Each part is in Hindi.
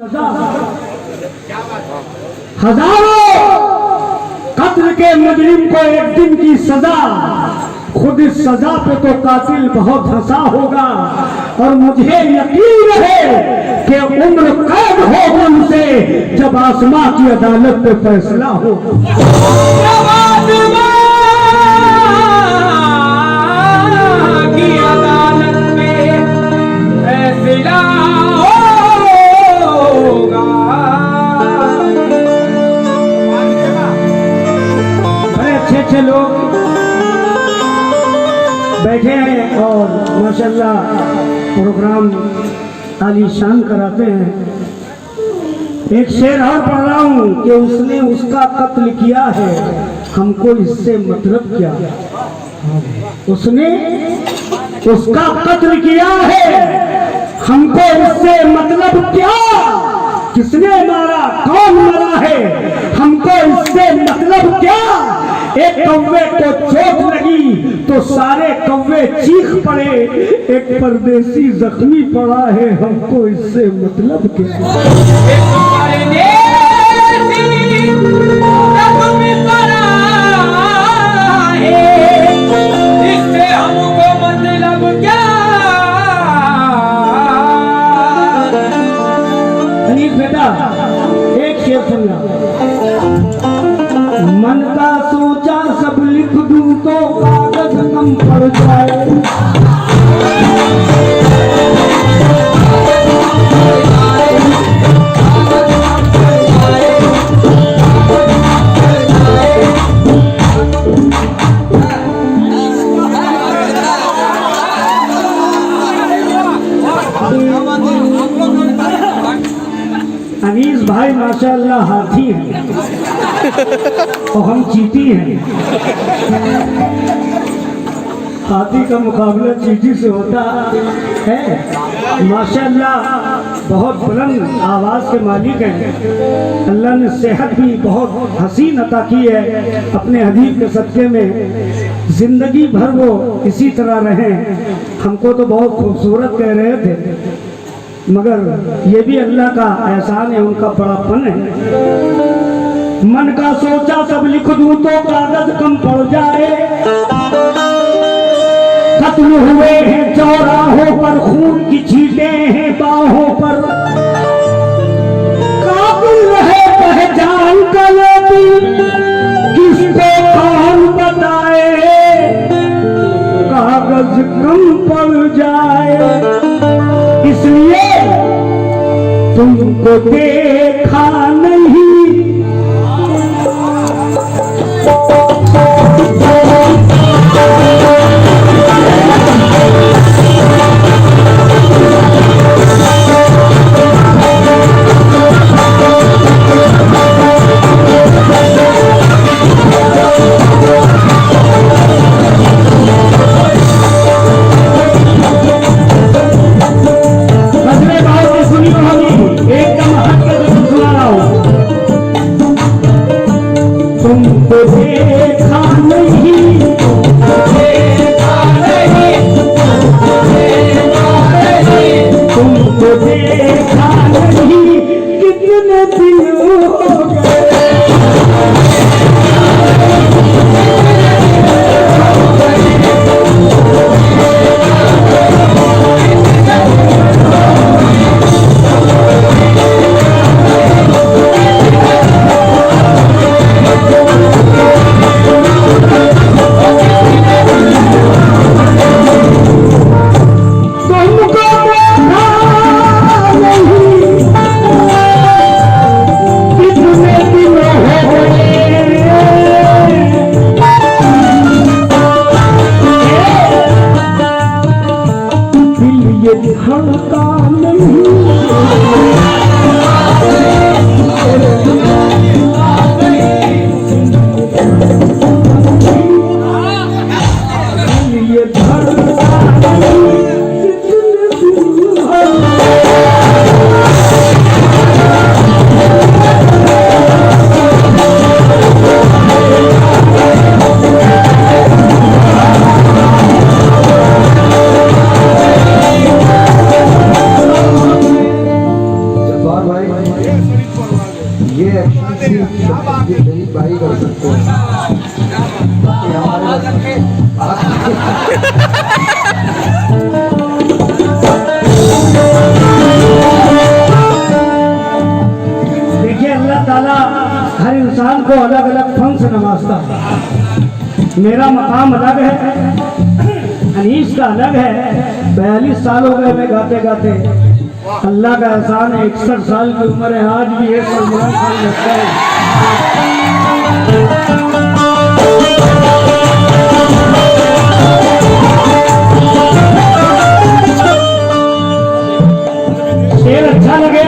हजारों कत्ल के मुजरिम को एक दिन की सजा, खुद इस सजा पे तो कातिल बहुत हंसा होगा। और मुझे यकीन है कि उम्र कैद होगा उनसे जब आसमां की अदालत पे फैसला हो। अच्छे लोग बैठे हैं और माशाल्लाह प्रोग्राम आलीशान कराते हैं। एक शेर और पढ़ रहा हूँ कि उसने उसका कत्ल किया है, हमको इससे मतलब क्या। उसने उसका कत्ल किया है, हमको इससे मतलब क्या। किसने मारा, कौन मरा है, हमको इससे मतलब क्या। एक कौवे को चोट लगी तो सारे कौवे चीख पड़े, एक परदेसी जख्मी पड़ा है, हमको इससे मतलब क्या। इससे हमको मतलब क्या। अनीस बेटा एक शेर सुनना। मन का सोचा सब लिख दूं तो कागज कम पड़ जाए। अनीस भाई माशाल्लाह हाथी है और हम चींटी हैं। हाथी का मुकाबला चींटी से होता है। माशाल्लाह बहुत बुलंद आवाज़ के मालिक हैं। अल्लाह ने सेहत भी बहुत हसीन अता की है। अपने हबीब के सदक़े में जिंदगी भर वो इसी तरह रहें। हमको तो बहुत खूबसूरत कह रहे थे, मगर ये भी अल्लाह का एहसान है, उनका बड़ापन है। मन का सोचा सब लिख दूं तो कागज कम पड़ जाए। कत्ल हुए हैं चौराहों पर, खून की छींटें हैं बाहों पर। काबिल रहे पहचान का लेकिन किसको कौन बताए। कागज कम पड़ जाए इसलिए तुमको देखा नहीं। तुमको देखा ये एक्शन सिर्फ शहीद भाई कर सकते हैं। ये हमारे देखिए अल्लाह ताला हर इंसान को अलग अलग फन से नवाजता है। मेरा मकाम अलग है, अनीस का अलग है। 42 साल हो गए मैं गाते गाते। अल्लाह का एहसान है, 61 साल की उम्र है, आज भी एक सलमान खान लगता है। शेर अच्छा लगे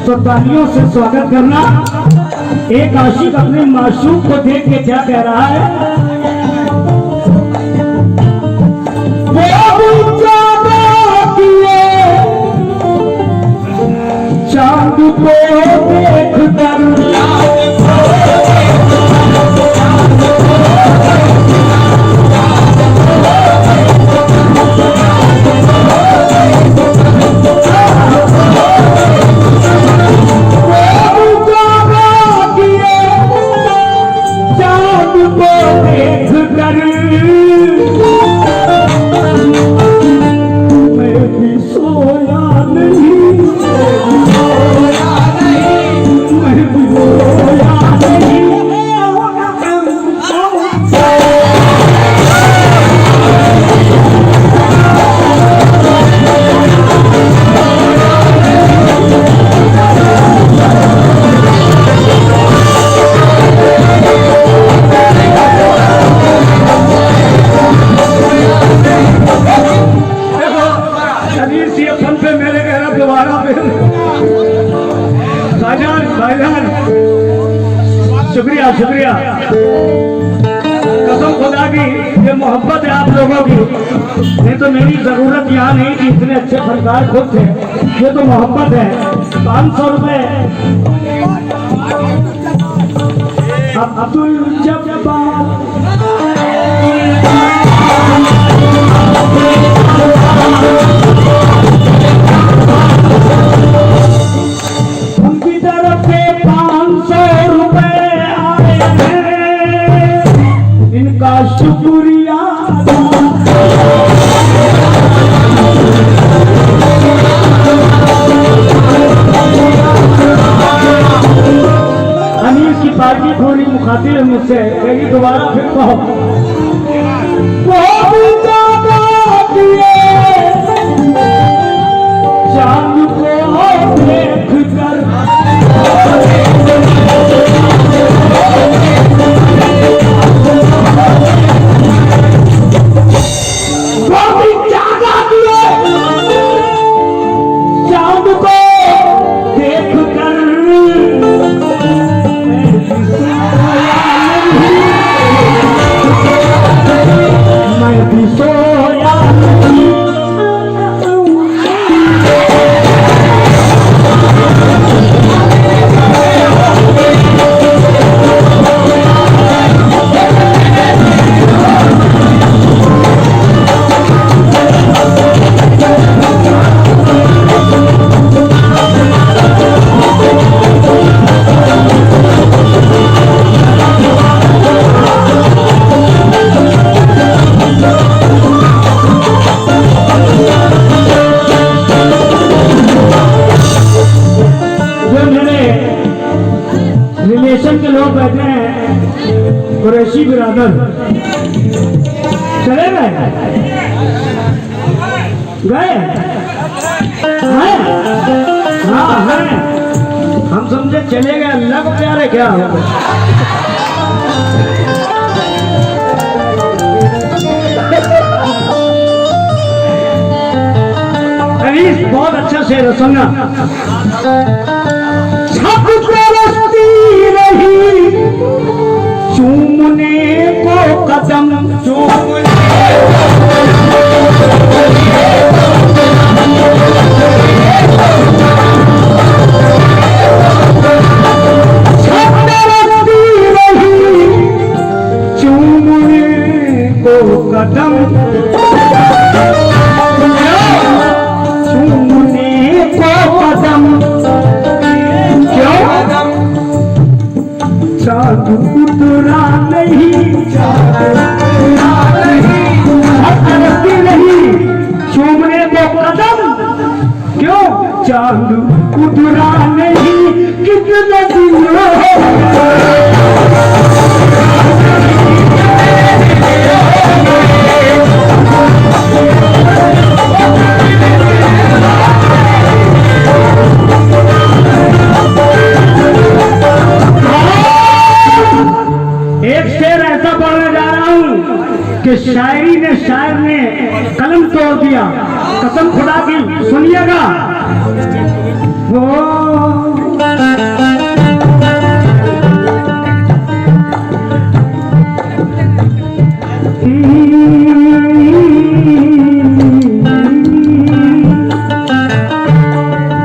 तो तालियों से स्वागत करना। एक आशिक अपने माशूक को देख के क्या कह रहा है? चांद को देख कर शुक्रिया शुक्रिया। कसम खुदा की ये मोहब्बत है आप लोगों की, नहीं तो मेरी जरूरत यहाँ नहीं थी। इतने अच्छे फनकार खुद थे, ये तो मोहब्बत है। 500 रुपए अब्दुल जब्बार उनकी तरफ से 500 रुपए आए हैं, इनका शुक्रिया। अनीस की पार्टी थोड़ी मुखातिब है मुझसे, कहीं दोबारा फिर कहो। चांद को देख कर चांद को देख कर मैं भी सोया रिलेशन के लोग बैठे हैं, कुरैशी बिरादर चले गए हाँ हैं। हम समझे चले गए, अल्लाह को प्यार है क्या? अनीस बहुत अच्छा शेर है, सुनना। रही चूमने को कदम चूमने को कदम चूमने को कदम उतरा नहीं कितने दिन हो एक शेर ऐसा पढ़ने जा रहा हूं कि शायरी ने शायर ने कलम तोड़ दिया, कसम खुदा की, सुनिएगा।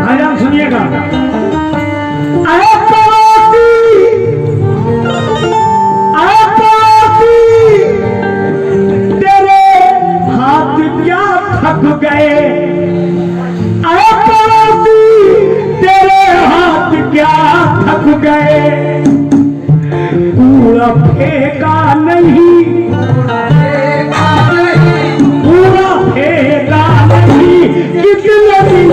भाईजान सुनिएगा। थक गए अरे पड़ोसी, तेरे हाथ क्या थक गए, पूरा फेंका नहीं, पूरा फेंका नहीं, कितने दिन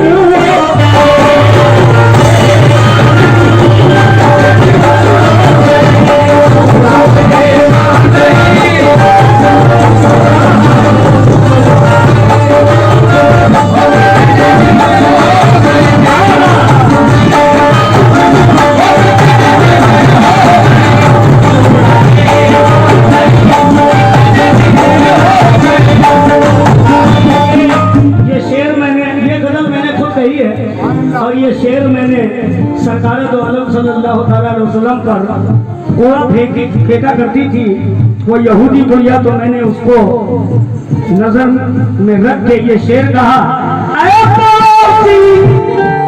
और ये शेर मैंने सरकार दो आलम सल्लल्लाहु अलैहि वसल्लम पर कोड़ा फेंका करती थी वो यहूदी गुड़िया, तो मैंने उसको नजर में रख के ये शेर कहा, अरे पड़ोसी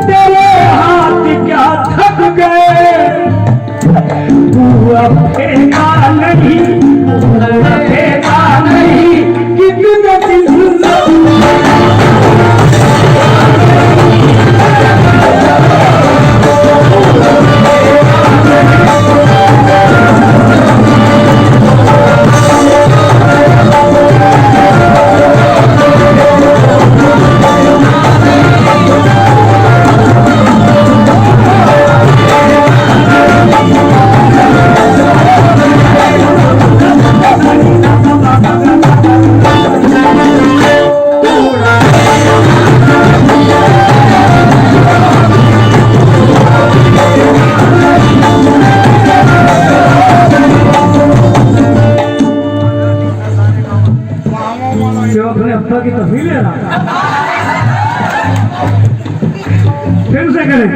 तेरे हाथ क्या थक गए, पूरा फेंका नहीं, पूरा फेंका नहीं, कितने दिन की तस्वीर ले रहा, फिर से करें।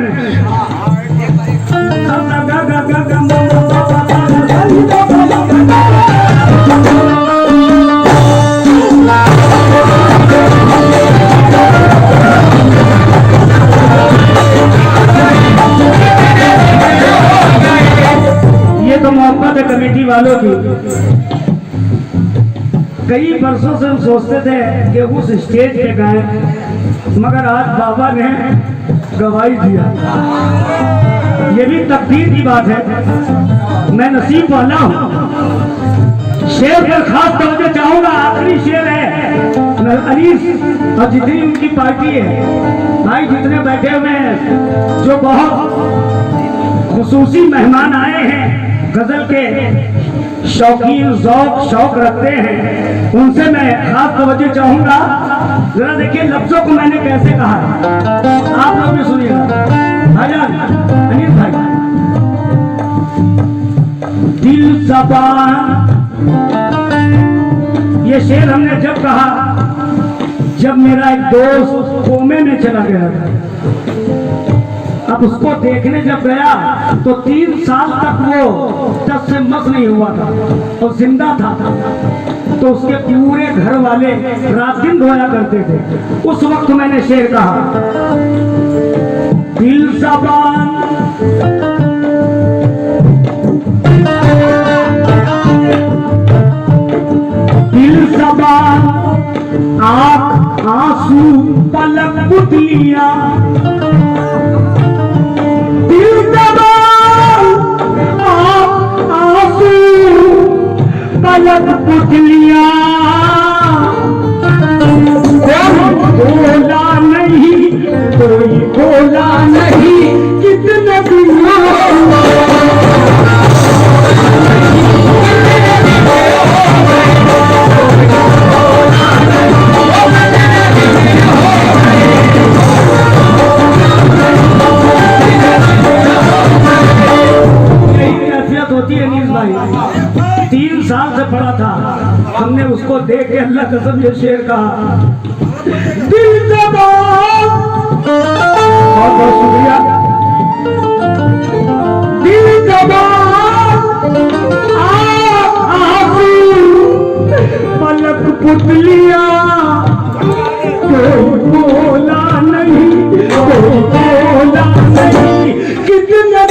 ये तो मोहब्बत है कमेटी वालों की। कई वर्षों से हम सोचते थे कि उस स्टेज पे गाएं, मगर आज बाबा ने गवाही दिया। ये भी तकदीर की बात है, मैं नसीब वाला हूँ। शेर पर खास तवज्जो चाहूंगा, आखिरी शेर है अनीस और जितनी उनकी पार्टी है, भाई जितने बैठे हुए हैं, जो बहुत खुसूसी मेहमान आए हैं, गजल के शौकीन शौक रखते हैं, उनसे मैं खास तवज्जो चाहूंगा। जरा देखिए लफ्जों को मैंने कैसे कहा है, आप लोग भी सुनिएगा। भाईजान अनिल भाई, दिल ज़बान, ये शेर हमने जब कहा जब मेरा एक दोस्त कोमे में चला गया था। अब उसको देखने जब गया तो 3 साल तक वो टस से मस नहीं हुआ था और जिंदा था, तो उसके पूरे घर वाले रात दिन रोया करते थे। उस वक्त मैंने शेर कहा, दिल ज़बान दिल ज़बान आँख आंसू पलक पुतलियां, दिल ज़बान आँख आंसू पलक पुतलियां, कोई बोला नहीं, कोई बोला नहीं। हमने उसको देख के अल्लाह कसम ये शेर कहा, दिल जबान, बहुत बहुत शुक्रिया, दिल जबान पलक पुतलिया, कोई बोला नहीं, कोई बोला नहीं, कितने